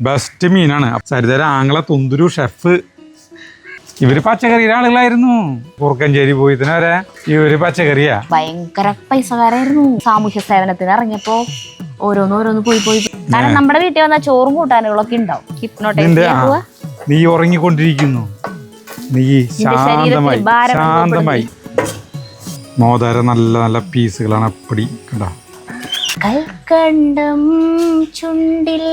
Best മീനാണ്. സരിതര ആങ്ങളെ തുന്തുരു chef. ഇവര് പച്ചക്കറിയുടെ ആളുകളായിരുന്നു. കുറുക്കഞ്ചേരി പോയി വരെ ഇവര് പച്ചക്കറിയാ. ഭയങ്കര പൈസക്കാരായിരുന്നു. സാമൂഹ്യ സേവനത്തിന് ഇറങ്ങിയപ്പോ ഓരോന്ന് പോയി കാരണം നമ്മുടെ വീട്ടിൽ വന്ന ചോറും കൂട്ടാനുകളൊക്കെ ഉണ്ടാവും. ഹിപ്നോട്ടൈസ് നീ ഉറങ്ങിക്കൊണ്ടിരിക്കുന്നു. നീ ശാന്തമായി മോതാര നല്ല നല്ല പീസുകളാണ്. അപ്പടി കണ്ടോ. കൽക്കണ്ടം ചുണ്ടിൽ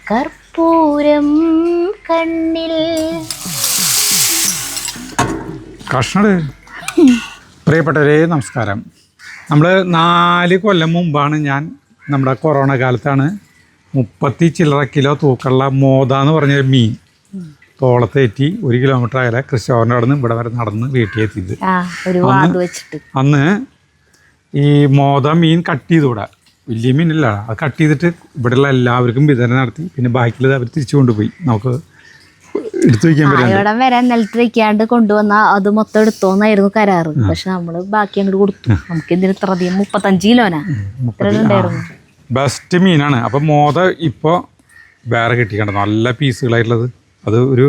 കർപ്പൂരം കണ്ണിൽ. കഷ്ണട്. പ്രിയപ്പെട്ടവരെ നമസ്കാരം. നമ്മൾ 4 കൊല്ലം മുമ്പാണ് നമ്മുടെ കൊറോണ കാലത്താണ് 30 ചില്ലറ കിലോ തൂക്കമുള്ള മോത എന്ന് പറഞ്ഞ മീൻ തോളത്തേറ്റി 1 കിലോമീറ്റർ അകലെ കൃഷ്ണൻ്റെ അവിടെ നിന്ന് ഇവിടെ വരെ നടന്ന് വീട്ടിലെത്തിയത്. അന്ന് ഈ മോത മീൻ കട്ട് ചെയ്തുകൂടാ. വലിയ മീനല്ല, അത് കട്ട് ചെയ്തിട്ട് ഇവിടെയുള്ള എല്ലാവർക്കും വിതരണം നടത്തി. പിന്നെ ബാക്കിയുള്ളത് അവർ തിരിച്ചു കൊണ്ടുപോയി. നമുക്ക് എടുത്തു വയ്ക്കാൻ ഇവിടം വരെ നിലത്ത് വെക്കാണ്ട് കൊണ്ടുവന്ന അത് മൊത്തം എടുത്തോന്നായിരുന്നു കരാറ്. പക്ഷെ നമ്മള് ബാക്കി അങ്ങോട്ട് കൊടുത്തു. നമുക്ക് എന്തിനു ഇത്ര അധികം 35 കിലോനാ ഉണ്ടായിരുന്നു. ബെസ്റ്റ് മീനാണ്. അപ്പം മോത ഇപ്പോൾ വേറെ കിട്ടിക്കണ്ട നല്ല പീസുകളായിട്ടുള്ളത്. അത് ഒരു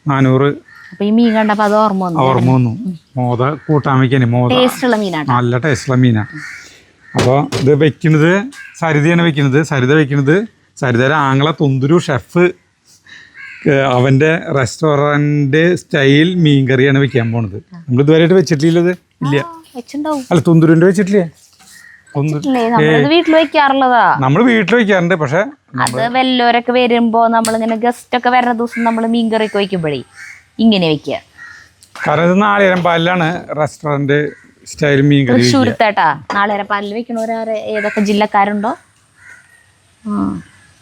400. അപ്പൊ ഈ മീൻ കണ്ടപ്പോ അത് ഓർമ്മ വന്നു. മോത കൂട്ടാൻ വയ്ക്കാൻ മോത നല്ല ടേസ്റ്റുള്ള മീനാണ്. അപ്പോൾ ഇത് വെക്കുന്നത് സരിതയാണ് വെക്കുന്നത്. സരിതയുടെ ആങ്ങളെ തുന്തുരു ഷെഫ് അവൻ്റെ റെസ്റ്റോറൻറ്റ് സ്റ്റൈൽ മീൻ കറിയാണ് വെക്കാൻ പോണത്. നമ്മൾ ഇതുവരെയായിട്ട് വെച്ചിട്ടില്ലത് ഇല്ല. അല്ല തുന്തുരുൻ്റെ വെച്ചിട്ടില്ലേ? വീട്ടിൽ വെക്കാറുള്ളതാ. നമ്മൾ വീട്ടിൽ വെക്കാറുണ്ട്. പക്ഷെ അത് വല്ലവരൊക്കെ വരുമ്പോ നമ്മളിങ്ങനെ ഗസ്റ്റ് ഒക്കെ വരുന്ന ദിവസം നമ്മൾ മീൻ കറിയൊക്കെ വയ്ക്കുമ്പോഴേ ഇങ്ങനെ വെക്കുക. കാരണം ഇത് നാളികേരംപാലിലാണ് റെസ്റ്റോറൻറ്റ് സ്റ്റൈൽ മീൻ കറി. തൃശ്ശൂരത്തേട്ടാ നാളികേരംപാലിൽ വെക്കണവരാരെ ഏതൊക്കെ ജില്ലക്കാരുണ്ടോ?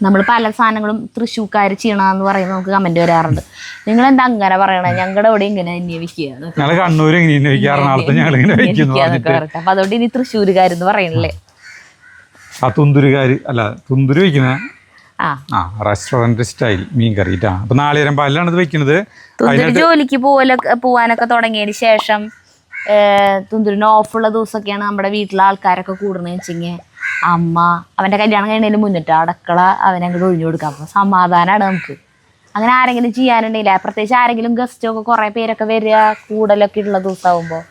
നമ്മൾ പല സാധനങ്ങളും തൃശ്ശൂർക്കാർ ചെയ്യണമെന്ന് പറയുമ്പോൾ നമുക്ക് കമന്റ് വരാറുണ്ട്. നിങ്ങൾ എന്താ അങ്ങനെ പറയണേ? ഞങ്ങളുടെ ഇവിടെ ഇങ്ങനെ തന്നെ വെക്കുക. അപ്പൊ അതുകൊണ്ട് ഇനി തൃശ്ശൂരുകാരെന്ന് പറയണല്ലേ. ആ തുന്തുരുകാര് അല്ല തുന്തുരു വെക്കുന്ന റെസ്റ്റോറന്റ് സ്റ്റൈൽ മീൻ കറി. അപ്പൊ നാളികേരംപാലിലാണ് ഇത് വെക്കുന്നത്. തുന്തുരു ജോലിക്ക് പോവാനൊക്കെ തുടങ്ങിയതിന് ശേഷം തുന്തുരിന് ഓഫുള്ള ദിവസമൊക്കെയാണ് നമ്മുടെ വീട്ടിലെ ആൾക്കാരൊക്കെ കൂടുന്നതെന്ന് വെച്ചെങ്കിൽ അമ്മ അവൻ്റെ കല്യാണം കഴിഞ്ഞതിന് മുന്നിട്ട് അടക്കള അവനങ്ങോട്ട് ഒഴിഞ്ഞു കൊടുക്കാം. അപ്പോൾ സമാധാനമാണ് നമുക്ക്. അങ്ങനെ ആരെങ്കിലും ചെയ്യാനുണ്ടെങ്കിലേ, പ്രത്യേകിച്ച് ആരെങ്കിലും ഗസ്റ്റൊക്കെ കുറേ പേരൊക്കെ വരിക കൂടലൊക്കെ ഉള്ള ദിവസമാകുമ്പോൾ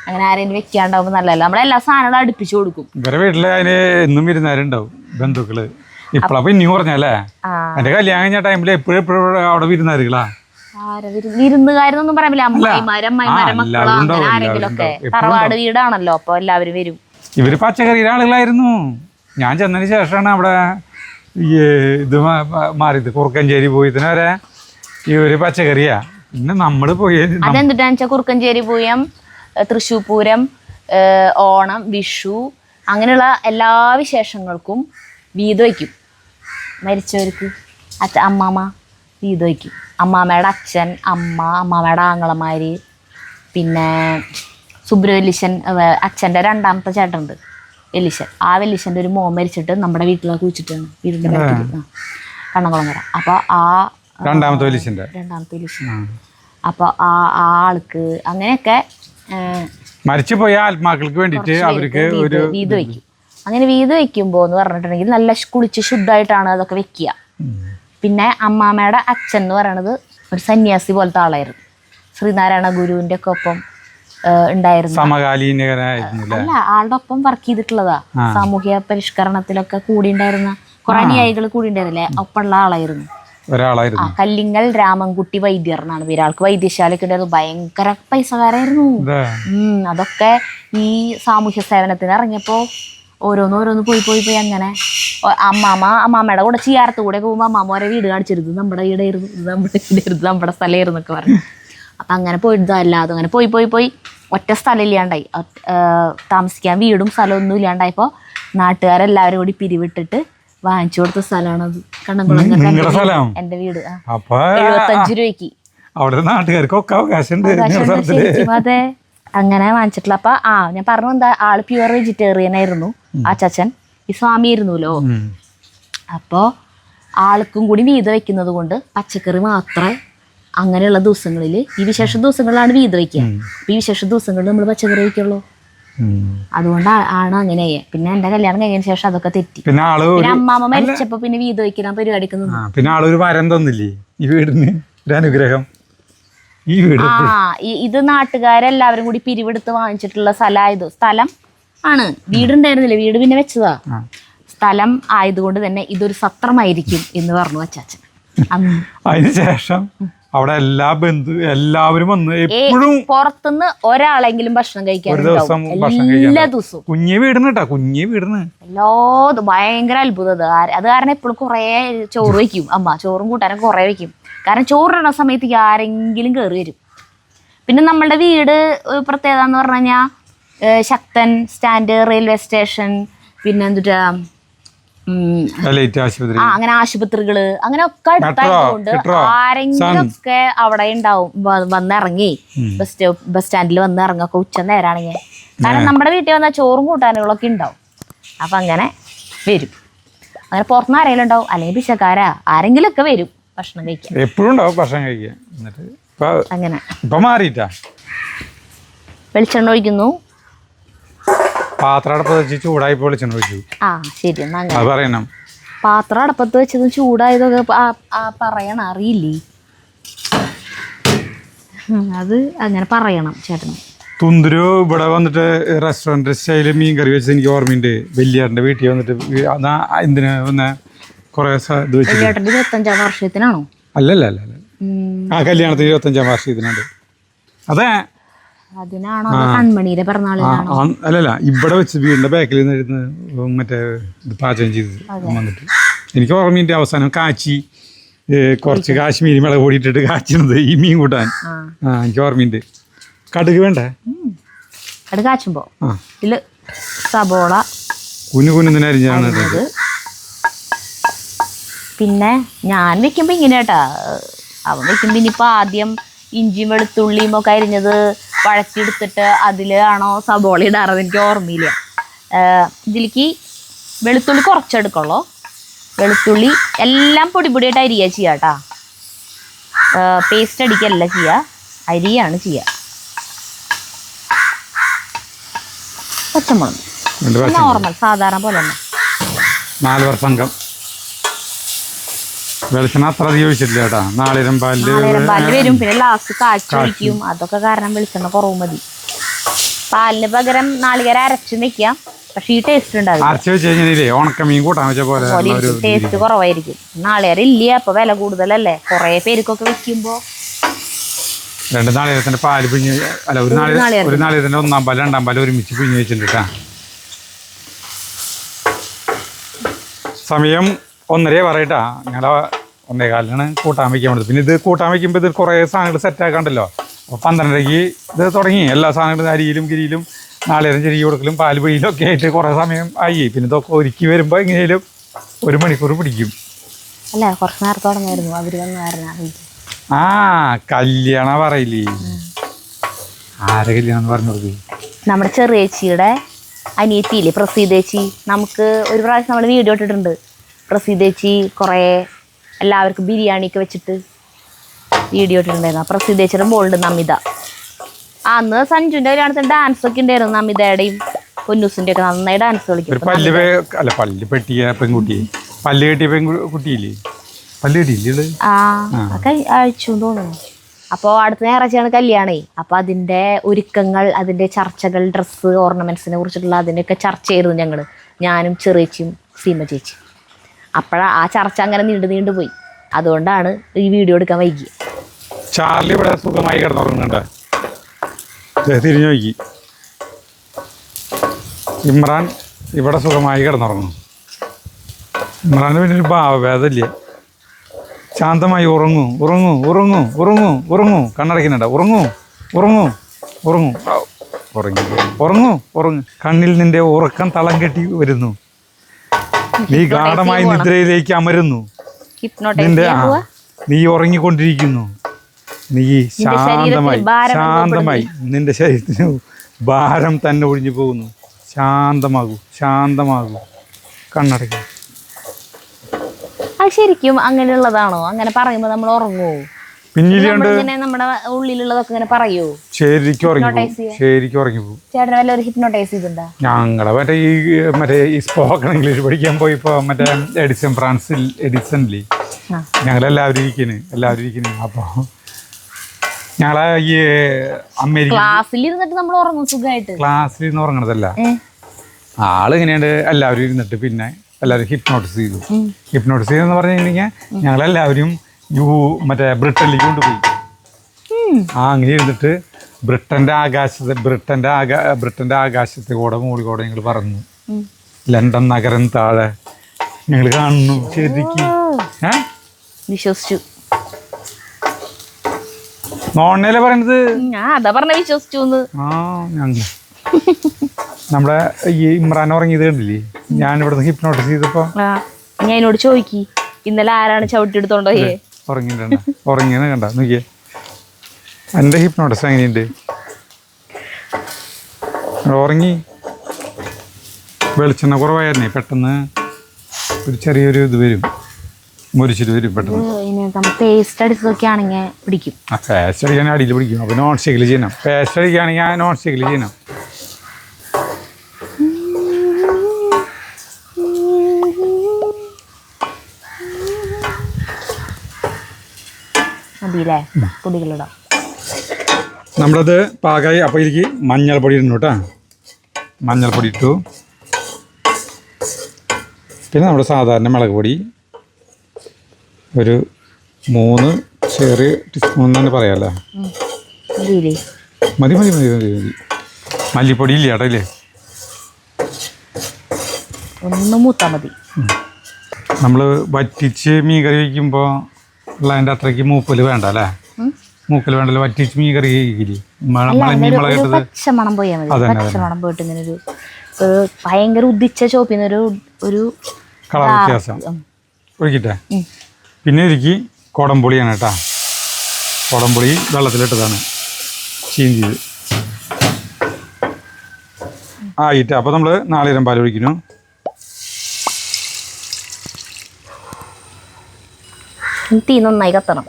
അങ്ങനെ ആരെങ്കിലും വെക്കാണ്ടാവുമ്പോൾ നല്ലതല്ല. നമ്മളെല്ലാ സാധനങ്ങളും അടുപ്പിച്ചു കൊടുക്കും. ഇവരെ വീട്ടില് അതിന് എന്നും വിരുന്നാരുണ്ടാവും ബന്ധുക്കള്. ഇപ്പഴാ ഇനി പറഞ്ഞല്ലേ എന്റെ കല്യാണം കഴിഞ്ഞ ടൈമില് എപ്പോഴും അവിടെ വിരുന്നാരുകളാ. വിരുന്നുകാരെന്നൊന്നും പറയാൻ അമ്മായിമാരും മക്കളും അങ്ങനെ ആരെങ്കിലും ഒക്കെ. തറവാട് വീടാണല്ലോ, അപ്പൊ എല്ലാവരും വരും. ഇവര് പച്ചക്കറിയുടെ ആളുകളായിരുന്നു. ഞാൻ ചെന്നതിന് ശേഷമാണ് അവിടെ ഇത് മാറിയത്. കുറുക്കഞ്ചേരി പോയി വരെ ഇവര് പച്ചക്കറിയാ. പിന്നെ നമ്മള് പോയി അതെന്തിട്ടാന്ന് വെച്ചാൽ കുറുക്കഞ്ചേരി പൂയം, തൃശ്ശൂർ പൂരം, ഓണം, വിഷു അങ്ങനെയുള്ള എല്ലാ വിശേഷങ്ങൾക്കും വീത് വയ്ക്കും. മരിച്ചവർക്ക് അമ്മാമ്മ വീത് വയ്ക്കും. അമ്മാമ്മയുടെ അച്ഛൻ, അമ്മാമ്മയുടെ ആങ്ങളമാര്, പിന്നെ സുബ്രവല്ലിശൻ അച്ഛൻ്റെ 2ാമത്തെ ചേട്ടനുണ്ട് വെല്ലിശൻ. ആ വെല്ലിശൻ്റെ ഒരു മോൻ മരിച്ചിട്ട് നമ്മുടെ വീട്ടിലൊക്കെ കുഴിച്ചിട്ടാണ് വീടിൻ്റെ ബാക്കിൽ കണ്ണംകുളങ്ങര. അപ്പോൾ ആ 2ാമത്തെ വെല്ലിശൻ. അപ്പോൾ ആ ആൾക്ക് അങ്ങനെയൊക്കെ മരിച്ചുപോയ ആത്മാക്കൾക്ക് വേണ്ടിയിട്ട് അവർക്ക് ഒരു വീത് വയ്ക്കും. അങ്ങനെ വീത് വയ്ക്കുമ്പോൾ എന്ന് പറഞ്ഞിട്ടുണ്ടെങ്കിൽ നല്ല കുളിച്ച് ശുദ്ധമായിട്ടാണ് അതൊക്കെ വെക്കുക. പിന്നെ അമ്മാമ്മയുടെ അച്ഛൻ എന്ന് പറയണത് ഒരു സന്യാസി പോലത്തെ ആളായിരുന്നു. ശ്രീനാരായണ ഗുരുവിൻ്റെ ഒക്കെ ഒപ്പം ഉണ്ടായിരുന്നു. അല്ല, ആളുടെ ഒപ്പം വർക്ക് ചെയ്തിട്ടുള്ളതാ. സാമൂഹ്യ പരിഷ്കരണത്തിലൊക്കെ കൂടി ഉണ്ടായിരുന്ന കുറെ അനുയായികൾ കൂടി ഉണ്ടായിരുന്നില്ലേ, ഒപ്പമുള്ള ആളായിരുന്നു. കല്ലിങ്ങൽ രാമൻകുട്ടി വൈദ്യർ എന്നാണ് പേര്. ആൾക്ക് വൈദ്യശാലയൊക്കെ ഉണ്ടായിരുന്നു. ഭയങ്കര പൈസക്കാരായിരുന്നു. അതൊക്കെ ഈ സാമൂഹ്യ സേവനത്തിന് ഇറങ്ങിയപ്പോ ഓരോന്ന് പോയി അങ്ങനെ അമ്മാമ്മയുടെ കൂടെ ചെയ്യാറത്ത് കൂടെ പോകുമ്പോൾ അമ്മാമ്മ ഓരോ വീട് കാണിച്ചിരുന്നു. നമ്മുടെ വീടായിരുന്നു, നമ്മുടെ സ്ഥലമായിരുന്നു ഒക്കെ പറഞ്ഞു. അപ്പം അങ്ങനെ പോയിട്ടല്ലാതെ അങ്ങനെ പോയി ഒറ്റ സ്ഥലം ഇല്ലാണ്ടായി. താമസിക്കാൻ വീടും സ്ഥലമൊന്നും ഇല്ലാണ്ടായപ്പോൾ നാട്ടുകാരെല്ലാവരും കൂടി പിരിവിട്ടിട്ട് വാങ്ങിച്ചു കൊടുത്ത സ്ഥലമാണത്. കണ്ണംകുളങ്ങര എൻ്റെ വീട്. 75 രൂപയ്ക്ക്. അതെ, അങ്ങനെ വാങ്ങിച്ചിട്ടില്ല. അപ്പൊ ഞാൻ പറഞ്ഞു എന്താ, ആള് പ്യുവർ വെജിറ്റേറിയൻ ആയിരുന്നു ആ ചച്ചൻ. ഈ സ്വാമി ആയിരുന്നല്ലോ. അപ്പോ ആൾക്കും കൂടി വീത വെക്കുന്നത് കൊണ്ട് പച്ചക്കറി മാത്രമേ അങ്ങനെയുള്ള ദിവസങ്ങളിൽ, ഈ വിശേഷ ദിവസങ്ങളിലാണ് വീത വയ്ക്കുക. അപ്പൊ ഈ വിശേഷ ദിവസങ്ങളിൽ നമ്മൾ പച്ചക്കറി വയ്ക്കുള്ളൂ. അതുകൊണ്ട് ആണ് അങ്ങനെ. പിന്നെ എന്റെ കല്യാണം കഴിഞ്ഞതിന് ശേഷം അതൊക്കെ തെറ്റി. പിന്നെ പിന്നെ അമ്മാമ്മ മരിച്ചപ്പോ പിന്നെ വീട് വയ്ക്കുന്ന പരിപാടിക്ക് നിന്നു. പിന്നെ ആളൊരു വരം തന്നില്ലേ ഈ വീടിന് ഒരു അനുഗ്രഹം. ഈ വീട് ഇത് നാട്ടുകാരെല്ലാവരും കൂടി പിരിവെടുത്ത് വാങ്ങിച്ചിട്ടുള്ള സ്ഥലം ആണ്. വീടുണ്ടായിരുന്നില്ല, വീട് പിന്നെ വെച്ചതാ. സ്ഥലം ആയതുകൊണ്ട് തന്നെ ഇതൊരു സത്രമായിരിക്കും എന്ന് പറഞ്ഞു അച്ചാച്ചൻ. അതിനുശേഷം അവിടെ എല്ലാവരും വന്ന് എപ്പോഴും പുറത്തുനിന്ന് ഒരാളെങ്കിലും ഭക്ഷണം കഴിക്കാൻ എല്ലാ ദിവസവും. കുഞ്ഞു വീടിന് കേട്ടാ, കുഞ്ഞു വീടിന് എല്ലാതും ഭയങ്കര അത്ഭുതം. അത് കാരണം എപ്പോഴും കുറേ ചോറ് വെക്കും അമ്മ. ചോറും കൂട്ടാനും കുറേ വെക്കും. കാരണം ചോറിടണ സമയത്തേക്ക് ആരെങ്കിലും കയറി വരും. പിന്നെ നമ്മളുടെ വീട് പ്രത്യേകത എന്ന് പറഞ്ഞു കഴിഞ്ഞാൽ ശക്തൻ സ്റ്റാൻഡ്, റെയിൽവേ സ്റ്റേഷൻ, പിന്നെ എന്തുട്ടാ അങ്ങനെ ആശുപത്രികള് അങ്ങനെ ഒക്കെ അടുത്തായതുകൊണ്ട് ആരെങ്കിലും ഒക്കെ അവിടെ ഉണ്ടാവും, വന്നിറങ്ങി ബസ് സ്റ്റാൻഡിൽ വന്ന് ഇറങ്ങൊക്കെ ഉച്ച നേരാണെങ്കിൽ. കാരണം നമ്മുടെ വീട്ടിൽ വന്നാൽ ചോറും കൂട്ടാനുകളൊക്കെ ഉണ്ടാവും. അപ്പൊ അങ്ങനെ വരും. അങ്ങനെ പുറത്തുനിന്ന് ആരെങ്കിലും ഉണ്ടാവും, അല്ലെങ്കിൽ പിച്ചക്കാരാ ആരെങ്കിലും ഒക്കെ വരും ഭക്ഷണം കഴിക്കാൻ. എപ്പോഴും ഉണ്ടാവും ഭക്ഷണം കഴിക്കാൻ. അങ്ങനെ ഇപ്പൊ മാറിയിട്ടാ വെളിച്ചെണ്ണ ഒഴിക്കുന്നു. പാത്രം അടപ്പത്ത് വെച്ച് ചൂടായി വെളിച്ചെണ്ണ ഒഴിച്ചു. ആ ശരി, എന്നാ പറയണം. പാത്രം അടപ്പത്ത് വെച്ചതും ചൂടായതൊക്കെ പറയണം, അറിയില്ലേ? അത് അങ്ങനെ പറയണം ചേട്ടന്. തുന്തുരു ഇവിടെ വന്നിട്ട് റെസ്റ്റോറൻറ്റ് സ്റ്റൈല് മീൻ കറി വെച്ചത് എനിക്ക് ഓർമ്മയുണ്ട്. വലിയേട്ടൻ്റെ വീട്ടിൽ വന്നിട്ട് എന്തിനാ വന്ന കുറേ ഇത് വെച്ചു. 25ാം വർഷത്തിനാണോ? അല്ലല്ല ആ കല്യാണത്തിന് 25ാം വാർഷികത്തിനുണ്ട്. അതെ, അതിനാണോ കൺമണിയുടെ പിറന്നാളിനാണോ? അല്ലല്ല, ഇവിടെ വെച്ച് വീടിന്റെ ബാക്കിൽ നിന്നിരുന്ന് മറ്റേ ഇത് പാചകം ചെയ്തത് വന്നിട്ട് എനിക്ക് ഓർമ്മയുണ്ട്. അവസാനം കാച്ചി കുറച്ച് കാശ്മീരി മുളക് പൊടിയിട്ടിട്ട് കാച്ചുന്നത് ഈ മീൻ കൂട്ടാൻ. എനിക്ക് ഓർമ്മയുണ്ട്. കടുക് വേണ്ടേ? കടുക് കാച്ചുമ്പോ ഇതില് സബോള കുഞ്ഞു അരിഞ്ഞാണ്. പിന്നെ ഞാൻ വെക്കുമ്പോ ഇങ്ങനെ കേട്ടാ, അവൻ വെക്കുമ്പോ ഇനിയിപ്പോ ആദ്യം ഇഞ്ചിയും വെളുത്തുള്ളിയും ഒക്കെ അരിഞ്ഞത് വഴറ്റിയെടുത്തിട്ട് അതിലാണോ സബോള ഇടാറത് എനിക്ക് ഓർമ്മയില്ല. ഇതിലേക്ക് വെളുത്തുള്ളി കുറച്ചെടുക്കുള്ളൂ. വെളുത്തുള്ളി എല്ലാം പൊടിയായിട്ട് അരിയുക ചെയ്യുക കേട്ടാ. പേസ്റ്റ് അടിക്കല്ല ചെയ്യുക, അരിയാണ് ചെയ്യുക. പച്ചമുളക് നോർമൽ സാധാരണ പോലെ തന്നെ. 4 വർഷം വെളിച്ചെണ്ണ അത്ര അധികം ഒഴിച്ചിട്ടില്ല കേട്ടാ. നാളിരം പാല് വരും. പിന്നെ ലാസ്റ്റ് കാച്ചൊഴിക്കും. അതൊക്കെ കാരണം വെളിച്ചെണ്ണ കുറവ് മതി. പാലിന് പകരം നാളികേരം അരച്ചും വെക്കാം, പക്ഷെ ഈ ടേസ്റ്റ് ഉണ്ടാവും. അരച്ച് വെച്ച് കഴിഞ്ഞാലേ ഉണക്കമീൻ കൂട്ടാൻ വെച്ച പോലെ ടേസ്റ്റ് കുറവായിരിക്കും. നാളികേരം ഇല്ല, അപ്പൊ വില കൂടുതലല്ലേ. കുറെ പേർക്കൊക്കെ വെക്കുമ്പോ 2 നാളികേരത്തിന്റെ പാല് പിഴിഞ്ഞ് അല്ല ഒരു നാളികേരത്തിന്റെ 1-ാം പാല് 2-ാം പാല് ഒരുമിച്ച് പിഴിഞ്ഞ് വെച്ചിട്ടുണ്ട് കേട്ടാ. സമയം 1:30 പറയട്ടാ. ഞങ്ങളെ 1:15 കൂട്ടാൻ വയ്ക്കാൻ വേണ്ടത്. പിന്നെ ഇത് കൂട്ടാൻ വയ്ക്കുമ്പോൾ ഇത് കുറേ സാധനങ്ങൾ സെറ്റാക്കണ്ടല്ലോ. അപ്പോൾ 12:30 ഇത് തുടങ്ങി. എല്ലാ സാധനങ്ങളും അരിയിലും ഗിരിയിലും നാളികേരം ചെരുകി കൊടുക്കലും പാല് പിഴിയിലും ഒക്കെ ആയിട്ട് കുറേ സമയം ആയി. പിന്നെ ഇതൊക്കെ ഒരുക്കി വരുമ്പോൾ എങ്ങനെയാലും 1 മണിക്കൂർ പിടിക്കും. അല്ല, കുറച്ച് നേരത്തെ തുടങ്ങായിരുന്നു. അവർ വന്ന് കല്യാണം പറയില്ലേ? ആരെ കല്യാണം പറഞ്ഞത്? നമ്മുടെ ചെറിയേച്ചിയുടെ അനിയത്തിയില്ലേ പ്രസീതേച്ചി. നമുക്ക് ഒരു പ്രാവശ്യം നമ്മൾ വീഡിയോ ഇട്ടിട്ടുണ്ട്. പ്രസീതേച്ചി കുറേ എല്ലാവർക്കും ബിരിയാണിയൊക്കെ വെച്ചിട്ട് വീഡിയോ ഇട്ടിട്ടുണ്ടായിരുന്നു. പ്രസീതേച്ചിയുടെ മോളുണ്ട് നമിത. അന്ന് സഞ്ജുവിൻ്റെ കല്യാണത്തിന് ഡാൻസ് ഒക്കെ ഉണ്ടായിരുന്നു. നമിതയുടെയും പൊന്നൂസിൻ്റെ ഒക്കെ നന്നായി ഡാൻസ് കളിക്കും. പല്ല് പെട്ടിയ പെൺകുട്ടി, പല്ല് കെട്ടിയ പെൺകുട്ടിയില്ലേ? പല്ല് കെട്ടിയില്ലേ? അയച്ചു തോന്നുന്നു. അപ്പോൾ അടുത്ത ഞായറാഴ്ചയാണ് കല്യാണേ. അപ്പോൾ അതിൻ്റെ ഒരുക്കങ്ങൾ, അതിൻ്റെ ചർച്ചകൾ, ഡ്രസ്സ്, ഓർണമെൻറ്റ്സിനെ കുറിച്ചിട്ടുള്ള അതിൻ്റെയൊക്കെ ചർച്ച ചെയ്തിരുന്നു ഞങ്ങൾ, ഞാനും ചെറിയേച്ചിയും സീമ ചേച്ചി. അപ്പോഴാ ആ ചർച്ച അങ്ങനെ നീണ്ടു പോയി. അതുകൊണ്ടാണ് ഈ വീഡിയോ എടുക്കാൻ വൈകി. ചാർലി ഇവിടെ സുഖമായി കിടന്നുറങ്ങുന്നുണ്ട്. തിരിഞ്ഞു നോക്കി. ഇമ്രാൻ ഇവിടെ സുഖമായി കിടന്നുറങ്ങും. ഇമ്രാന് പിന്നെ ഒരു ഭാവഭേദമില്ല. ശാന്തമായി ഉറങ്ങൂ ഉറങ്ങൂ ഉറങ്ങൂ ഉറങ്ങൂ ഉറങ്ങൂ. കണ്ണടയ്ക്കുന്നുണ്ട. ഉറങ്ങൂ ഉറങ്ങൂ ഉറങ്ങൂ ഉറങ്ങി ഉറങ്ങൂ ഉറങ്ങൂ. കണ്ണിൽ നിന്റെ ഉറക്കം തളം കെട്ടി വരുന്നു. നീ ഗാഠമായി നിദ്രയിലേക്ക് അമരുന്നു. നീ ഉറങ്ങിക്കൊണ്ടിരിക്കുന്നു. നീ ശാന്തമായി നിന്റെ ശരീരത്തിന് ഭാരം തന്നെ ഒഴിഞ്ഞു പോകുന്നു. ശാന്തമാകൂ കണ്ണടയ്ക്കും. അത് ശരിക്കും അങ്ങനെയുള്ളതാണോ? അങ്ങനെ പറയുമ്പോൾ നമ്മൾ ഉറങ്ങുമോ? പിന്നീട് ഇങ്ങനെ നമ്മുടെ ഉള്ളിലുള്ളതൊക്കെ ഇങ്ങനെ പറയൂ. ശരിക്കും ഉറങ്ങിപ്പോകും. ചേട്ടനെ വല്ല ഒരു ഹിപ്നോട്ടൈസ് ചെയ്തിട്ടുണ്ടോ? ഞങ്ങളെ ഈ സ്പോക്കൺ ഇംഗ്ലീഷ് പഠിക്കാൻ പോയിപ്പോ മറ്റേ എഡിസണില്ലേ ഞങ്ങളെല്ലാവരും ഇരിക്കുന്നു. അപ്പൊ ഞങ്ങളെ ഈ അമേരിക്ക ക്ലാസ്സിൽ ഇരുന്നിട്ട് നമ്മൾ ഉറങ്ങും സുഖമായിട്ട്. ക്ലാസ്സിൽ നിന്ന് ഉറങ്ങണതല്ല, ആള് ഇങ്ങനെയുണ്ട് എല്ലാവരും ഇരുന്നിട്ട് പിന്നെ എല്ലാവരും ഹിപ്നോട്ടിസ് ചെയ്തെന്ന് പറഞ്ഞു കഴിഞ്ഞാൽ ഞങ്ങളെല്ലാവരും ബ്രിട്ടനിലേക്ക് കൊണ്ടുപോയി. അങ്ങനെ ഇരുന്നിട്ട് ബ്രിട്ടന്റെ ആകാശത്തെ മുകളിൽ കൂടെ ഞങ്ങൾ പറന്നു. ലണ്ടൻ നഗരം താഴെ ഞങ്ങൾ കാണുന്നു. ശരിക്കും വിശ്വസിച്ചു. നോണല്ലേ പറയണത്? അതാ പറഞ്ഞ വിശ്വസിച്ചു. ഞങ്ങൾ നമ്മുടെ ഈ ഇമ്രാൻ ഉറങ്ങിയത് കണ്ടില്ലേ? ഞാൻ ഇവിടുന്ന് ഹിപ്നോട്ടിസ് ചെയ്തപ്പോ ഞാൻ എന്നോട് ചോദിക്കി ഇന്നലെ ആരാണ് ചവിട്ടി എടുത്തോണ്ടോ ഉറങ്ങിയെന്ന് കണ്ട നോക്കിയേ. എൻ്റെ ഹിപ്നോട്ടിസ് എങ്ങനെയുണ്ട്? ഉറങ്ങി. വെളിച്ചെണ്ണ കുറവായിരുന്നേ, പെട്ടെന്ന് ഒരു ചെറിയൊരു ഇത് വരും, മുരിച്ചിട്ട് വരും പെട്ടെന്ന്. പേസ്റ്റ് അടിച്ചതൊക്കെ ആണെങ്കിൽ പിടിക്കും. പേസ്റ്റ് അടിക്കുകയാണെങ്കിൽ അടിയിൽ പിടിക്കും. അപ്പോൾ നോൺ സ്റ്റിക്കിൽ ചെയ്യണം. പേസ്റ്റ് അടിക്കുകയാണെങ്കിൽ നോൺ സ്റ്റിക്കിൽ ചെയ്യണം. നമ്മളത് പാകമായി. അപ്പോൾ ഇതിലേക്ക് മഞ്ഞൾപ്പൊടി ഇടണം കേട്ടോ. മഞ്ഞൾപ്പൊടി ഇട്ടു. പിന്നെ നമ്മുടെ സാധാരണ മുളക് പൊടി ഒരു 3 ചെറിയ ടീസ്പൂൺ തന്നെ പറയാമല്ലേ? മതി. മല്ലിപ്പൊടി ഇല്ല കേട്ടോ ഇല്ലേ? ഒന്ന് മൂത്താൽ മതി. നമ്മൾ വറ്റിച്ച് മീൻ കറി വയ്ക്കുമ്പോൾ ഉള്ളതിൻ്റെ അത്രയ്ക്ക് മൂപ്പല് വേണ്ട അല്ലേ? മൂക്കല് വേണ്ടല്ലോ. വറ്റിച്ച് മീൻ കറി കഴിക്കില്ലേ? പച്ചമണം പോയാൽ മതി. പച്ചമണം പോയിട്ട് ഇങ്ങനെ ഒരു ഭയങ്കര ഉദിച്ച ചോപ്പിന്ന് ഒരു കളർ വ്യത്യാസം ഒഴിക്കട്ടെ. പിന്നെ എനിക്ക് കുടംപുളിയാണ് കേട്ടോ. കുടംപുളി വെള്ളത്തിലിട്ടതാണ് ചീന്തിയത് ആയിട്ട്. അപ്പോൾ നമ്മൾ നാളികേരം പാൽ ഒഴിക്കുന്നു. തീ നന്നായി കത്തണം.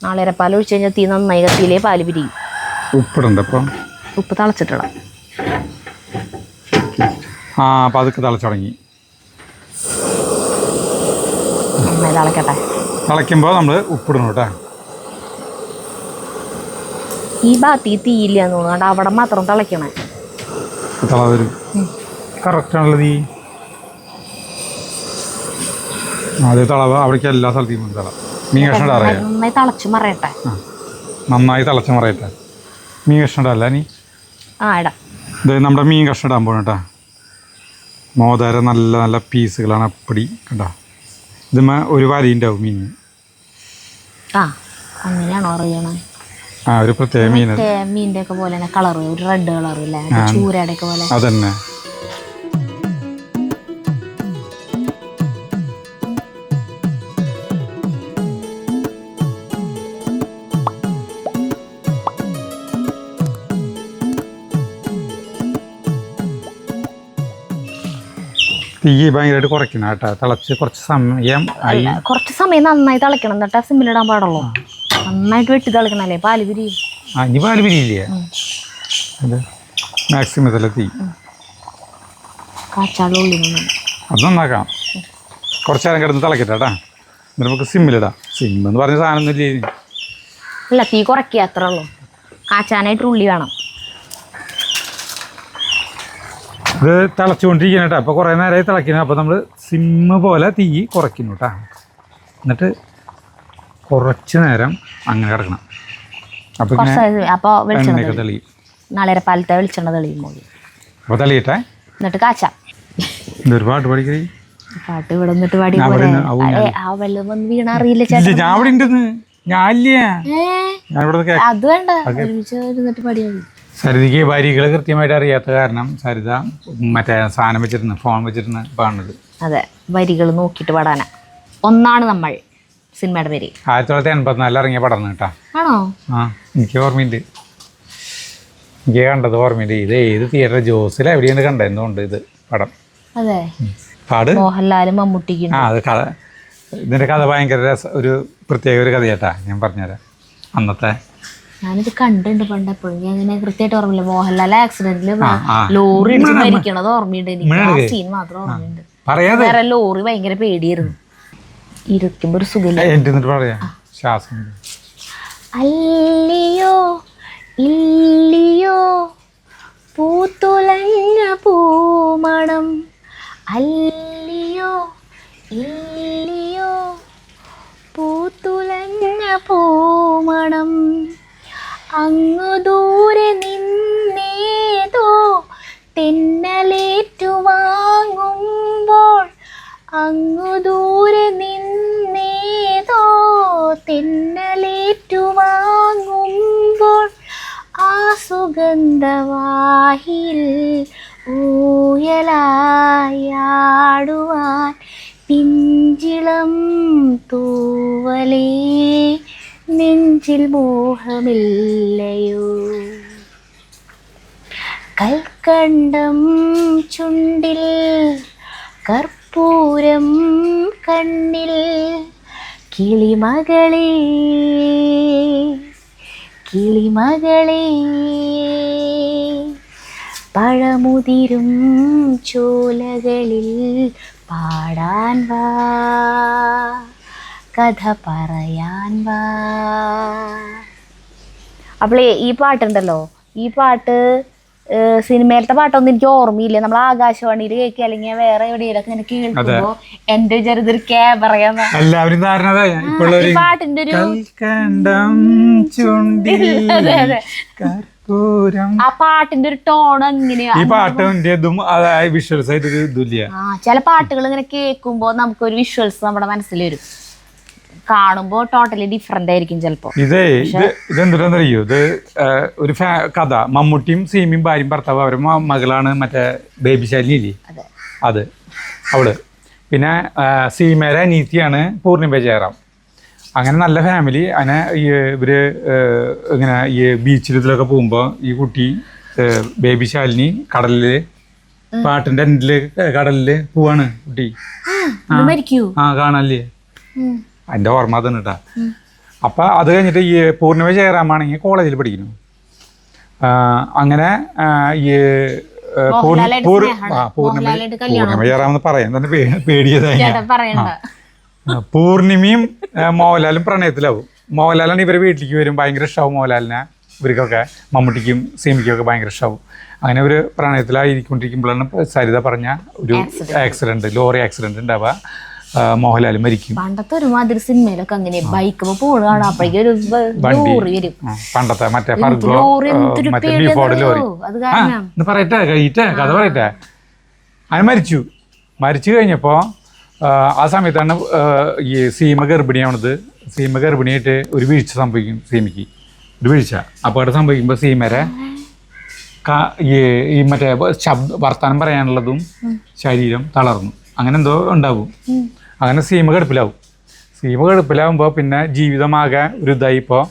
നാളികേരം പാൽ ഒഴിച്ച് കഴിഞ്ഞാൽ തീ നന്നായി കത്തിയില്ലേ പാല് പിരിയും. ഉപ്പിടണ്ട? അപ്പം ഉപ്പ് തിളച്ചിട്ടിടാം. അപ്പോൾ അതൊക്കെ തിളച്ചു തുടങ്ങി. നന്നായി തിളക്കട്ടെ. തിളയ്ക്കുമ്പോൾ നമ്മൾ ഉപ്പിടണം കേട്ടോ. ഈ ഭാഗത്ത് തീയില്ല എന്ന് തോന്നുന്നു. അവിടെ മാത്രം തിളയ്ക്കണേ. തിള വരും. കറക്റ്റാണല്ലോ തീ. അത് തിളവ് അവിടേക്ക് എല്ലാ സ്ഥലത്തേക്കും തിള. മീൻ കഷ്ണം ഇടാറിയാം. നന്നായി തിളച്ചു മറയട്ടെ. നന്നായി തിളച്ച് മറയട്ടെ. മീൻ കഷ്ണം ഇടാല്ല നീ? ഇടാം. ഇത് നമ്മുടെ മീൻ കഷ്ണം ഇടാൻ പോകണം കേട്ടോ. മോതാര നല്ല നല്ല പീസുകളാണ്. അപ്പടി കേട്ടോ. ഇതുമ്മ ഒരു വരിയുണ്ടാവും മീൻ. അങ്ങനെയാണോ അറിയണേ? ഒരു പ്രത്യേക മീൻ. മീനിന്റെ ഒക്കെ പോലെ കളറ്, ഒരു റെഡ് കളർ ഇല്ലേ? ചൂരയുടെ ഒക്കെ പോലെ. അതന്നെ. തീ ഭയങ്കരമായിട്ട് കുറയ്ക്കണം കേട്ടോ. തിളച്ച് കുറച്ച് സമയം നന്നായി തിളക്കണം. എന്നിട്ട് സിമ്മിലിടാൻ പാടുള്ളൂ. നന്നായിട്ട് വെട്ടി തിളക്കണല്ലേ പാല് പിരിയും. ഇനി പാല് പിരിയില്ലേ? അത് മാക്സിമത്തിലെ തീ അത് നന്നാക്കാം. കുറച്ച് നേരം കിടന്ന് തിളക്കട്ടെ കേട്ടാ. എന്നിട്ട് നമുക്ക് സിമ്മിലിടാം. സിമ്മെന്ന് പറഞ്ഞ സാധനം ഒന്നും ഇല്ലേ? അല്ല, തീ കുറയ്ക്കുക അത്രേ ഉള്ളൂ. കാച്ചാനായിട്ട് ഉള്ളി വേണം. ഇത് തിളച്ചുകൊണ്ടിരിക്കണം കേട്ടോ. അപ്പോൾ കുറേ നേരമായി തിളയ്ക്കണം. അപ്പോൾ നമ്മൾ സിമ്മ് പോലെ തീ കുറയ്ക്കുന്നു കേട്ടോ. എന്നിട്ട് കുറച്ച് നേരം അങ്ങനെ കിടക്കണം. അപ്പോൾ എണ്ണയൊക്കെ തെളിയും. നാളെ പാലത്തെ വെളിച്ചെണ്ണ തെളിയുമ്പോൾ അപ്പോൾ തെളിയട്ടെ. എന്നിട്ട് കാച്ചാം. ഇതൊരു പാട്ട് പാടിക്കറി. പാട്ട് ഇവിടെ നിന്നിട്ട് പാടി വെള്ളം വന്ന് വീണ അറിയില്ല. ഞാൻ ഇവിടെ ഉണ്ടെന്ന് ഞാനിവിടെ അത് വേണ്ട, ഇരുന്നിട്ട് പാടിയാൽ മതി. സരിതയ്ക്ക് വരികൾ കൃത്യമായിട്ട് അറിയാത്ത കാരണം സരിത മറ്റേ സാധനം വെച്ചിരുന്നു, ഫോൺ വെച്ചിരുന്ന് പാടുന്നത്. അതെ, വരികൾ നോക്കിയിട്ട് പാടാനാ. ഒന്നാണ് നമ്മൾ സിനിമയുടെ പേര്. 1984 ഇറങ്ങിയ പടം കേട്ടാ. ആണോ? എനിക്ക് ഓർമ്മയുണ്ട്. എനിക്ക് കണ്ടത് ഓർമ്മയുണ്ട്. ഇത് ഏത് തിയേറ്റർ ജോസിൽ എവിടെയാണ് കണ്ടെന്നുണ്ട് ഇത് പടം. അതെ, പാട് മോഹൻലാലും മമ്മൂട്ടിക്കും. അത് കഥ, ഇതിൻ്റെ കഥ ഭയങ്കര ഒരു പ്രത്യേക ഒരു കഥയാട്ടാ. ഞാൻ പറഞ്ഞുതരാം. അന്നത്തെ. ഞാനിത് കണ്ടിട്ടുണ്ട് പണ്ട് എപ്പോഴും. ഞാൻ ഇങ്ങനെ കൃത്യമായിട്ട് ഓർമ്മയില്ല. മോഹൻലാൽ ആക്സിഡന്റില് ലോറി ഇടിച്ച് മരിക്കണത് ഓർമ്മയുണ്ട് എനിക്ക്. ആ സീൻ മാത്രം ഓർമ്മയുണ്ട്. വേറെ ലോറി ഭയങ്കര പേടിയായിരുന്നു. ഇരിക്കുമ്പോ ഒരു സുഖമില്ല. അല്ലയോ ഇല്ലയോ പൂത്തുലഞ്ഞ പൂമണം, അല്ലയോ ഇല്ലയോ പൂത്തുലഞ്ഞ പൂമണം, അങ്ങു ദൂരെ നിന്നേതോ തെന്നലേറ്റു വാങ്ങുമ്പോൾ, അങ്ങു ദൂരെ നിന്നേതോ തെന്നലേറ്റു വാങ്ങുമ്പോൾ, ആ സുഗന്ധവാഹിൽ ഊയലായാടുവാൻ പിഞ്ചിളം തൂവലേ നെഞ്ചിൽ മോഹമില്ലയോ, കൽക്കണ്ടം ചുണ്ടിൽ കർപ്പൂരം കണ്ണിൽ, കിളിമകളേ കിളിമകളേ പഴമുതിരും ചോലകളിൽ പാടാൻ വാ, കഥ പറയാൻ വാ. അപ്പോൾ ഈ പാട്ടുണ്ടല്ലോ, ഈ പാട്ട് സിനിമയിലത്തെ പാട്ടൊന്നും എനിക്ക് ഓർമ്മയില്ല. നമ്മൾ ആകാശവാണിയിൽ കേൾക്കുക അല്ലെങ്കിൽ വേറെ എവിടെയെങ്കിലൊക്കെ ഇങ്ങനെ കേൾക്കുമ്പോ എന്റെ ചെറുതൊരു ക്യാമറയാന്ന് ഈ പാട്ടിന്റെ ഒരു ആ പാട്ടിന്റെ ഒരു ടോൺ എങ്ങനെയാ. ചില പാട്ടുകൾ ഇങ്ങനെ കേൾക്കുമ്പോ നമുക്കൊരു വിഷ്വൽസ് നമ്മുടെ മനസ്സിൽ വരും. കാണുമ്പോ ടോട്ടലി ഡിഫറെന്റ് ആയിരിക്കും ചിലപ്പോ. ഇതെന്താണെന്നറിയോ, ഇത് ഒരു കഥ. മമ്മൂട്ടിയും സീമയും ഭാര്യയും ഭർത്താവ് അവരുടെ മകളാണ് മറ്റേ ബേബി ശാലിനി ഇല്ലേ, അത് അവള്. പിന്നെ സീമയുടെ അനീതിയാണ് പൂർണിമ ജയറാം. അങ്ങനെ നല്ല ഫാമിലി. അങ്ങനെ ഇവര് ഇങ്ങനെ ഈ ബീച്ചിൽ ഇതിലൊക്കെ പോകുമ്പോ ഈ കുട്ടി ബേബി ശാലിനി കടലില് പാട്ടിന്റെ എൻഡില് കടലില് പോവാണ് കുട്ടി. ആ കാണല്ലേ, അതിന്റെ ഓർമ്മ തന്നെ കേട്ടാ. അപ്പൊ അത് കഴിഞ്ഞിട്ട് ഈ പൂർണിമ ജയറാമാണെങ്കിൽ കോളേജിൽ പഠിക്കുന്നു. അങ്ങനെ ഈ പൂർണിമ ജയറാം എന്ന് പറയാൻ തന്നെ പേടിയതായി. പൂർണിമയും മോഹൻലാലും പ്രണയത്തിലാവും. മോഹൻലാലാണ് ഇവരെ വീട്ടിലേക്ക് വരും. ഭയങ്കര ഇഷ്ടമാവും മോഹൻലാലിനെ. ഇവർക്കൊക്കെ മമ്മൂട്ടിക്കും സീമിക്കും ഒക്കെ ഭയങ്കര ഇഷ്ടമാവും. അങ്ങനെ ഒരു പ്രണയത്തിലായിരിക്കൊണ്ടിരിക്കുമ്പോഴാണ് സരിത പറഞ്ഞ ഒരു ആക്സിഡന്റ്, ലോറി ആക്സിഡന്റ് ഉണ്ടാവുക. മോഹൻലാൽ മരിക്കും. പണ്ടത്തെ ഒരുമാതിരി സിനിമയിലൊക്കെ അങ്ങനെ ബൈക്ക് പോവുകയാണ്, അപ്പോഴേക്കും ഒരു ലോറി വരും. പണ്ടത്തെ മറ്റേ മറ്റേ ബീഫോർഡ് ലോറി. പറയട്ടെ കഴിയട്ടെ കഥ പറയട്ടെ. അങ്ങനെ മരിച്ചു കഴിഞ്ഞപ്പോ ആ സമയത്താണ് ഈ സീമ ഗർഭിണിയാവണത്. സീമ ഗർഭിണിയായിട്ട് ഒരു വീഴ്ച സംഭവിക്കും. സീമയ്ക്ക് ഒരു വീഴ്ച, അപകടം സംഭവിക്കുമ്പോൾ സീമരെ ഈ മറ്റേ വർത്താനം പറയാനുള്ളതും ശരീരം തളർന്നു. അങ്ങനെ എന്തോ ഉണ്ടാവും. അങ്ങനെ സീമ കിടപ്പിലാവുമ്പോൾ പിന്നെ ജീവിതമാകെ ഒരു ഇതായിപ്പോൾ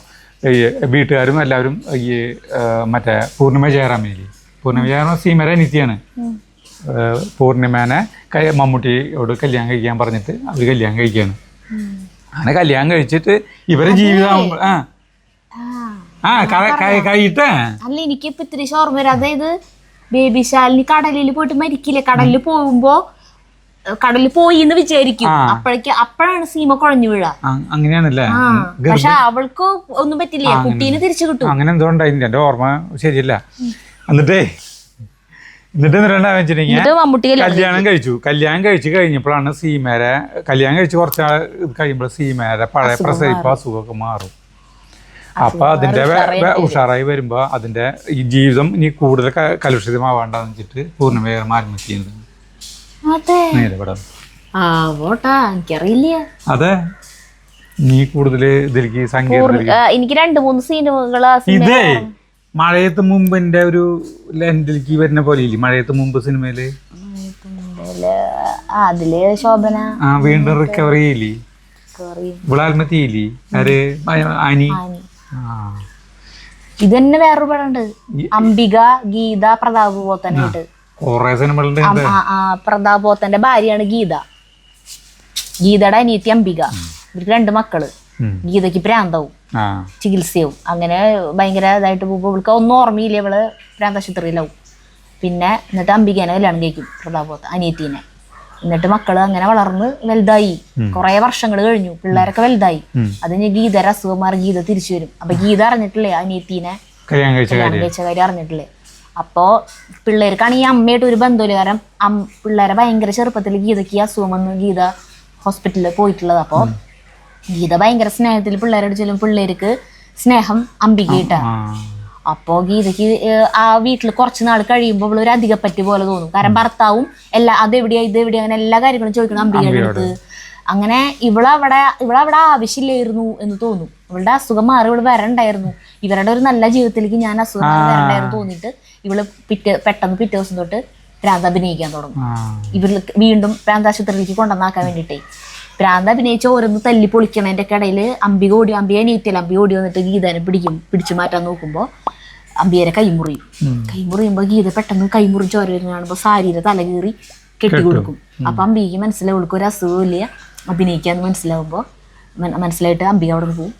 വീട്ടുകാരും എല്ലാവരും ഈ മറ്റേ പൂർണിമ ജയറാം സീമയുടെ അനിത്യാണ്. പൂർണിമേനെ മമ്മൂട്ടിയോട് കല്യാണം കഴിക്കാൻ പറഞ്ഞിട്ട് അവർ കല്യാണം കഴിക്കുകയാണ്. അങ്ങനെ കല്യാണം കഴിച്ചിട്ട് ഇവരെ ജീവിതം കഴിയിട്ടേ. അല്ല, എനിക്കിപ്പോ ഇത്തിരി ഓർമ്മ വരും. അതായത് ബേബി ശാലിനി കടലിൽ പോയിട്ട് മരിക്കില്ലേ, കടലിൽ പോകുമ്പോ കടലിൽ പോയി എന്ന് വിചാരിക്കും. അപ്പോഴാണ് സീമ കുഴഞ്ഞു വീഴ. അങ്ങനെയാണല്ലേ. പക്ഷെ അവൾക്ക് ഒന്നും പറ്റില്ല, കുട്ടീനെ തിരിച്ചു കിട്ടും. അങ്ങനെ എന്തോ ഉണ്ടായിരുന്നു, എന്റെ ഓർമ്മ ശരിയല്ല. എന്നിട്ട് കല്യാണം കഴിച്ചു കഴിഞ്ഞപ്പോഴാണ് സീമേരെ കല്യാണം കഴിച്ച് കുറച്ച് കഴിയുമ്പോൾ സീമേരെ പഴയ പ്രസരിപ്പ് അസുഖമൊക്കെ മാറും. അപ്പൊ അതിന്റെ ഉഷാറായി വരുമ്പോ അതിന്റെ ഈ ജീവിതം ഇനി കൂടുതൽ കലുഷിതമാവാണ്ടെന്ന് വെച്ചിട്ട് പൂർണ്ണമായി ആത്മഹത്യ ചെയ്യുന്നത്. അതെ, നീ കൂടുതൽ ഇതിലേക്ക് സംഗീതം. എനിക്ക് 2-3 സിനിമകൾ ഇതേ മഴയത്ത് മുമ്പിന്റെ ഒരു ലെൻഡിലേക്ക് വരുന്ന പോലെ ഇല്ലേ മഴയത്ത് മുമ്പ് സിനിമയില്. അതില് ശോഭന വീണ്ടും റിക്കവറി ചെയ്യില്ലേ, ഇവിടെ ആത്മഹത്യ ചെയ്യില്ലേ ആര്, ആനി. ഇത് തന്നെ വേറൊരു പടമുണ്ട്, അംബിക, ഗീത, പ്രതാപ് പോത്തനായിട്ട്. കൊറേ സിനിമകളുണ്ട്. പ്രതാപ് പോത്തന്റെ ഭാര്യയാണ് ഗീത, ഗീതയുടെ അനിയത്തി അംബിക. ഇവർക്ക് 2 മക്കള്. ഗീതയ്ക്ക് പ്രാന്താവും, ആ ചികിത്സയാവും. അങ്ങനെ ഭയങ്കര ഇതായിട്ട് പോകുമ്പോൾ ഇവൾക്ക് ഒന്നും ഓർമ്മയില്ല, ഇവള് പ്രാന്താശുപത്രിയിലാവും. പിന്നെ എന്നിട്ട് അംബികേനെ കല്യാണം കഴിക്കും, പ്രതാപത്ത് അനിയത്തീനെ. എന്നിട്ട് മക്കള് അങ്ങനെ വളർന്ന് വലുതായി. കുറെ വർഷങ്ങൾ കഴിഞ്ഞു, പിള്ളേരൊക്കെ വലുതായി. അത് കഴിഞ്ഞ് ഗീതയുടെ അസുഖം മാറി ഗീത തിരിച്ചു വരും. അപ്പൊ ഗീത അറിഞ്ഞിട്ടില്ലേ അനിയത്തീനെ കല്യാണം കഴിച്ച കാര്യം അറിഞ്ഞിട്ടില്ലേ. അപ്പോ പിള്ളേർക്കാണ് ഈ അമ്മയായിട്ട് ഒരു ബന്ധമില്ല. കാരണം പിള്ളേരെ ഭയങ്കര ചെറുപ്പത്തിൽ ഗീതയ്ക്ക് ഈ അസുഖം വന്ന് ഗീത ഹോസ്പിറ്റലിൽ പോയിട്ടുള്ളത്. അപ്പോൾ ഗീത ഭയങ്കര സ്നേഹത്തിൽ പിള്ളേരോട് ചെല്ലും, പിള്ളേർക്ക് സ്നേഹം അംബികയിട്ടാണ്. അപ്പോൾ ഗീതയ്ക്ക് ആ വീട്ടിൽ കുറച്ച് നാൾ കഴിയുമ്പോൾ ഇവള് ഒരു അധികപ്പറ്റ് പോലെ തോന്നും. കാരണം ഭർത്താവും അതെവിടെയാ ഇതെവിടെയാ അങ്ങനെ എല്ലാ കാര്യങ്ങളും ചോദിക്കണം അംബികയുടെ അടുത്ത്. അങ്ങനെ ഇവളവിടെ ആവശ്യമില്ലായിരുന്നു എന്ന് തോന്നും. ഇവളുടെ അസുഖം മാറി ഇവള് വരണ്ടായിരുന്നു, ഇവരുടെ ഒരു നല്ല ജീവിതത്തിലേക്ക് ഞാൻ അസുഖം മാറി വരണ്ടായിരുന്നു തോന്നിയിട്ട് ഇവള് പെട്ടെന്ന് പിറ്റേ ദിവസം തൊട്ട് ഭ്രാന്ത് അഭിനയിക്കാൻ തുടങ്ങും. ഇവർക്ക് വീണ്ടും ഭ്രാന്താശുപത്രിയിലേക്ക് കൊണ്ടുവന്നാക്കാൻ വേണ്ടിയിട്ടേ ഭ്രാന്ത് അഭിനയിച്ച് ഓരോന്ന് തല്ലി പൊളിക്കണതിൻ്റെ ഒക്കെ ഇടയിൽ അംബിക നീറ്റില്ല. അംബിക ഓടി വന്നിട്ട് ഗീതനെ പിടിച്ചു മാറ്റാൻ നോക്കുമ്പോൾ അംബികരെ കൈമുറിയുമ്പോൾ ഗീത പെട്ടെന്ന് കൈമുറി ചോര വരുന്ന കാണുമ്പോൾ സാരിയുടെ തലകീറി കെട്ടിക്കൊടുക്കും. അപ്പൊ അംബികയ്ക്ക് മനസ്സിലാവും ഇവൾക്ക് ഒരു അസുഖമില്ല, അഭിനയിക്കാന്ന് മനസ്സിലായിട്ട് അംബിക അവിടെ നിന്ന് പോകും.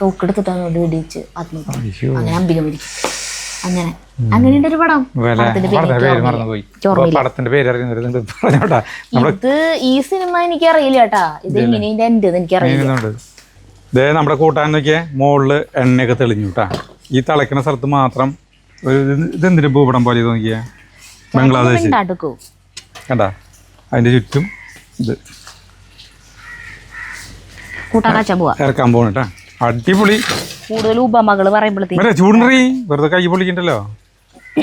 തോക്കെടുത്തിട്ടാണ് വെടിവെച്ച് ആത്മഹത്യ. അങ്ങനെ അംബിക മരിക്കും. അങ്ങനെയുണ്ട് ഒരു പടം. ഇത് ഈ സിനിമ എനിക്ക് അറിയില്ല കേട്ടാ, ഇത് എങ്ങനെയുണ്ട് എൻ്റെ എനിക്കറിയില്ല. നമ്മുടെ കൂട്ടാൻ നോക്കിയേ മുകളില് എണ്ണയൊക്കെ തെളിഞ്ഞു കേട്ടാ. ഈ തിളയ്ക്കുന്ന സ്ഥലത്ത് മാത്രം ഒരു ഇതെന്തിനു ഭൂപടം പോലെ നോക്കിയേ, ബംഗ്ലാദേശ് കണ്ടാ. അതിന്റെ ചുറ്റും ഇത് ഇറക്കാൻ പോകണം കേട്ടാ. അടിപൊളി. കൂടുതൽ ഉപമകള് പറയുമ്പോഴത്തേക്ക് ചൂടറി വെറുതെ കൈ പൊളിക്കണ്ടല്ലോ.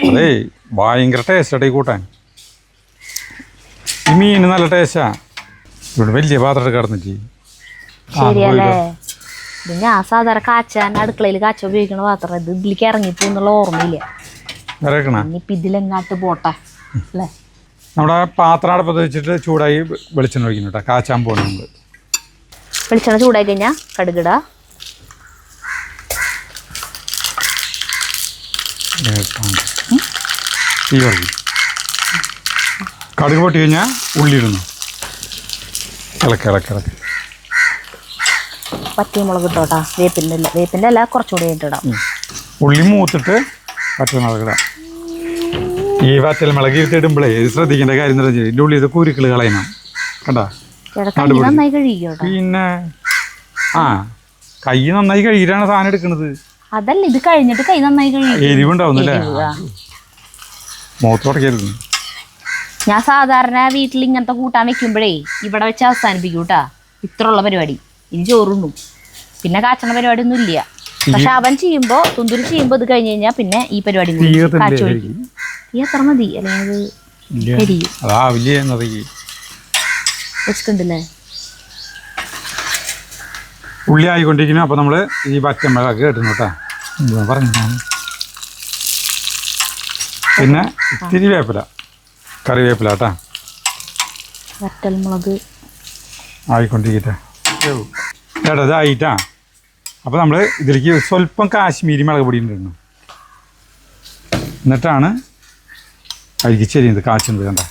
അതേ ഭയങ്കര ടേസ്റ്റാ ഈ കൂട്ടാൻ. ഈ മീന് നല്ല ടേസ്റ്റാ. ഇവിടെ വലിയ പാത്രം കിടന്നിട്ട് ശരിയല്ലേ. ഇത് ഞാൻ സാധാരണ കാച്ചാൻ അടുക്കളയിൽ കാച്ച ഉപയോഗിക്കണ പാത്രം. ഇത് ഇതിലേക്ക് ഇറങ്ങിപ്പോന്നുള്ള ഓർമ്മയില്ല. ഇനിയിപ്പോ ഇതിലെങ്ങാട്ട് പോട്ടെ അല്ലേ. നമ്മുടെ പാത്രം അടുപ്പത്ത് വെച്ചിട്ട് ചൂടായി വെളിച്ചെണ്ണ ഒഴിക്കുന്നു കേട്ടോ. കാച്ചാൻ പോകണം നമ്മള്. വെളിച്ചെണ്ണ ചൂടായി കഴിഞ്ഞാ കടുകിട, തീ കുറയ്ക്കും. കടുക് പൊട്ടി കഴിഞ്ഞാൽ ഉള്ളി ഇടുന്നു. ഇളക്കി പച്ചമുളക് ഇട്ടോട്ടാ. വേപ്പിൻ്റെ അല്ല കുറച്ചുകൂടി ഇട്ടിടാം. ഉള്ളി മൂത്തിട്ട് പച്ചമുളക് ഇടാം. ഈ വറ്റൽമുളക് ഇടുമ്പോഴേ ശ്രദ്ധിക്കേണ്ട കാര്യം എന്താ വെച്ചാൽ ഇതിൻ്റെ ഉള്ളിൽ ഇത് കുരുക്കൾ കളയണം കണ്ടാ. നന്നായി കഴുകിയോ? പിന്നെ കൈ നന്നായി കഴുകിയിട്ടാണ് സാധനം എടുക്കുന്നത്. അതല്ല, ഇത് കഴിഞ്ഞിട്ട് കൈ നന്നായി കഴുകി. എരിവുണ്ടാവുന്നല്ലേ, മുഖത്ത് തുടക്കരുത്. ഞാൻ സാധാരണ വീട്ടിൽ ഇങ്ങനത്തെ കൂട്ടാൻ വെക്കുമ്പോഴേ ഇവിടെ വെച്ച് അവസാനിപ്പിക്കൂട്ടാ. ഇത്രയുള്ള പരിപാടി. ഇനി ചോറുണ്ണും, പിന്നെ കാച്ചണ പരിപാടി ഒന്നും ഇല്ല. പക്ഷെ അവൻ ചെയ്യുമ്പോ തുന്തുരി ചെയ്യുമ്പോ ഇത് കഴിഞ്ഞ് കഴിഞ്ഞാൽ പിന്നെ ഈ പരിപാടി കാച്ചൊഴിക്കും. ഈ അത്ര മതി, അല്ലെങ്കിൽ വെച്ചിട്ടുണ്ടല്ലേ. ഉള്ളി ആയിക്കൊണ്ടിരിക്കുന്നു. അപ്പോൾ നമ്മൾ ഈ പച്ചമുളക് കേട്ടുന്നു കേട്ടോ പറഞ്ഞു. പിന്നെ ഇത്തിരി വേപ്പില, കറിവേപ്പില കേട്ടാ. വറ്റൽമുളക് ആയിക്കൊണ്ടിരിക്കട്ടെ. ചേട്ടാ ഇതായിട്ടാ. അപ്പോൾ നമ്മൾ ഇതിലേക്ക് സ്വല്പം കാശ്മീരി മുളക് പൊടി ഇടുന്നു. എന്നിട്ടാണ് അതിലേക്ക് ചെരിയുന്നത്, കാച്ചുന്നത്. കണ്ട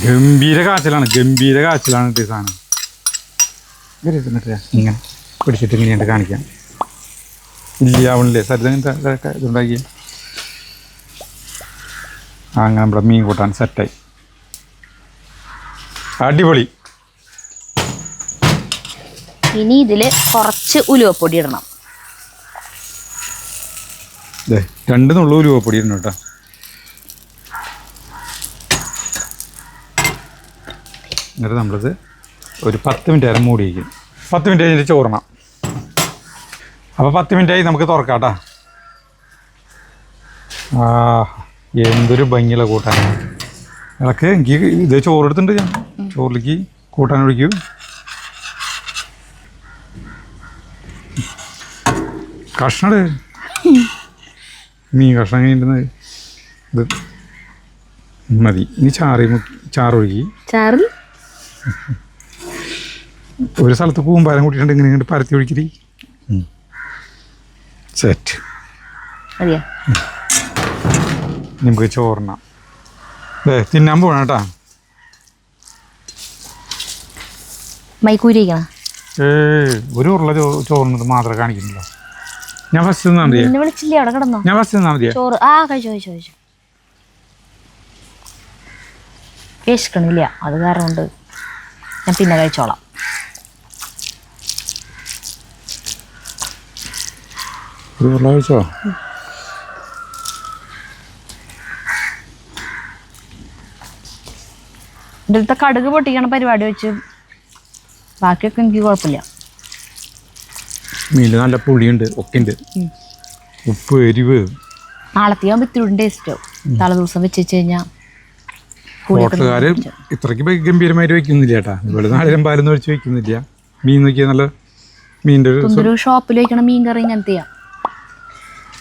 ഗംഭീര കാച്ചലാണ് ഈ സാധനം. എന്നിട്ട് ഇങ്ങനെ പിടിച്ചിട്ട് ഇങ്ങനെയുണ്ട് കാണിക്കാം. ഇല്ലാവണില്ലേ സരിത ഇതുണ്ടാക്കി. അങ്ങനെ നമ്മുടെ മീൻ കൂട്ടാൻ സെറ്റായി. അടിപൊളി. ഇനി ഇതിൽ കുറച്ച് ഉലുവപ്പൊടി ഇടണം. 2 നുള്ളു ഉലുവപ്പൊടി ഇടണം കേട്ടോ. എന്നിട്ട് നമ്മളിത് ഒരു 10 മിനിറ്റ് നേരം മൂടി വയ്ക്കും. 10 മിനിറ്റ് കഴിഞ്ഞിട്ട് ചോറണം. അപ്പോൾ 10 മിനിറ്റായി, നമുക്ക് തുറക്കാം കേട്ടോ. എന്തൊരു ഭംഗിയുള്ള കൂട്ടാൻ. ഇളക്ക് എനിക്ക് ഇത് ചോറെടുത്തിട്ടുണ്ട്. ഞാൻ ചോറിലേക്ക് കൂട്ടാൻ ഒഴിക്കൂ. കഷ്ണട് മീൻ കഷ്ണം എങ്ങനെയുണ്ടെന്ന് ഇത് മതി. ഇനി ചാറൊഴുകി ഒരു സ്ഥലത്ത് കൂമ്പാരം കൂട്ടിയിട്ടുണ്ട്. ഇങ്ങനെ ഇങ്ങോട്ട് പരത്തി ഒഴിക്കരി. സെറ്റ്. നമുക്ക് ചോറിന തിന്നാൻ പോകണം കേട്ടാ. മൈക്കൂരിക്കണം. ഒരു ഉരുള ചോറിനത് മാത്രമേ കാണിക്കുന്നുള്ളൂ. ഞാൻ ഫസ്റ്റ് തിന്നാ മതിയെ? എന്നെ വിളിച്ചില്ലേ അവിടെ കിടന്നോ? ഞാൻ ഫസ്റ്റ് തിന്നാ മതിയെ? ചോറ് കഴിച്ചു വിശക്കണില്ല, അത് കാരണം കൊണ്ട് ഞാൻ പിന്നെ കഴിച്ചോളാം. ഒരു ഉരുള കഴിച്ചോ? എൻ്റെ അടുത്ത കടുക് പൊട്ടിക്കണ പരിപാടി വെച്ച് ബാക്കിയൊക്കെ എനിക്ക് കുഴപ്പമില്ല. മീനിൽ നല്ല പുളിയുണ്ട്, ഒക്കെ ഉണ്ട്, ഉപ്പ് എരിവ്. നാളത്തെയാകുമ്പോൾ ഇത്തിരി ടേസ്റ്റോ. തലേ ദിവസം വെച്ച് കഴിഞ്ഞാൽ ഹോട്ടലുകാർ ഇത്രയ്ക്ക് ഗംഭീരമായിട്ട് വെക്കുന്നില്ല ചേട്ടാ. ഇവിടെ നാളിലും പാലൊന്നും ഒഴിച്ച് വെക്കുന്നില്ല. മീൻ നോക്കിയാൽ നല്ല മീനിൻ്റെ ഒരു ഷോപ്പിൽ വയ്ക്കണ മീൻ കറി ഇങ്ങനത്തെയാ,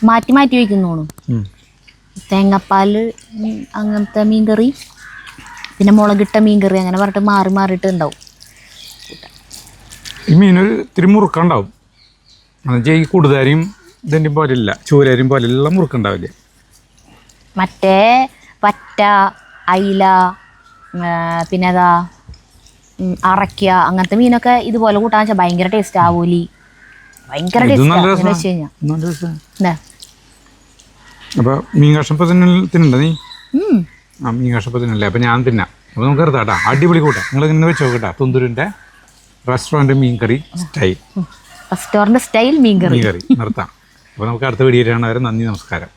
മാറ്റി മാറ്റി വയ്ക്കുന്നോണു. തേങ്ങാപ്പാൽ അങ്ങനത്തെ മീൻ കറി, പിന്നെ മുളകിട്ട മീൻ കറി, അങ്ങനെ പറഞ്ഞിട്ട് മാറി മാറിയിട്ട് ഉണ്ടാവും. ഈ മീനൊരു ഇത്തിരി മുറുക്കുണ്ടാവും. എന്നുവെച്ചാൽ ഈ കൂടുതലും ഇതിൻ്റെ പോലെ ഇല്ല, ചൂരരും പോലെ എല്ലാം മുറുക്കുണ്ടാവില്ല. മറ്റേ പറ്റ, അയില, പിന്നെ അതാ അറയ്ക്ക, അങ്ങനത്തെ മീനൊക്കെ ഇതുപോലെ കൂട്ടാന്ന് വെച്ചാൽ ഭയങ്കര ടേസ്റ്റ്. ആവൂലി ഭയങ്കര ടേസ്റ്റ് വെച്ച് കഴിഞ്ഞാൽ. അപ്പോൾ മീൻ കഷ്ണപ്പം തിന്നണ്ട നീ? ആ മീൻ കഷ്ണപ്പം തിന്നല്ലേ? അപ്പോൾ ഞാൻ തിന്നാം. അപ്പോൾ നമുക്ക് എടുത്താട്ടാ, അടിപൊളി കൂട്ടാം. നിങ്ങൾ ഇങ്ങനെ വെച്ച് നോക്കട്ടാ, തുന്തൂരിൻ്റെ റെസ്റ്റോറൻറ്റ് മീൻ കറി സ്റ്റൈൽ. റെസ്റ്റോറൻറ്റ് സ്റ്റൈൽ മീൻ കറി നിർത്താം. അപ്പോൾ നമുക്ക് അടുത്ത വീഡിയോ കാണാൻ വരെ നന്ദി, നമസ്കാരം.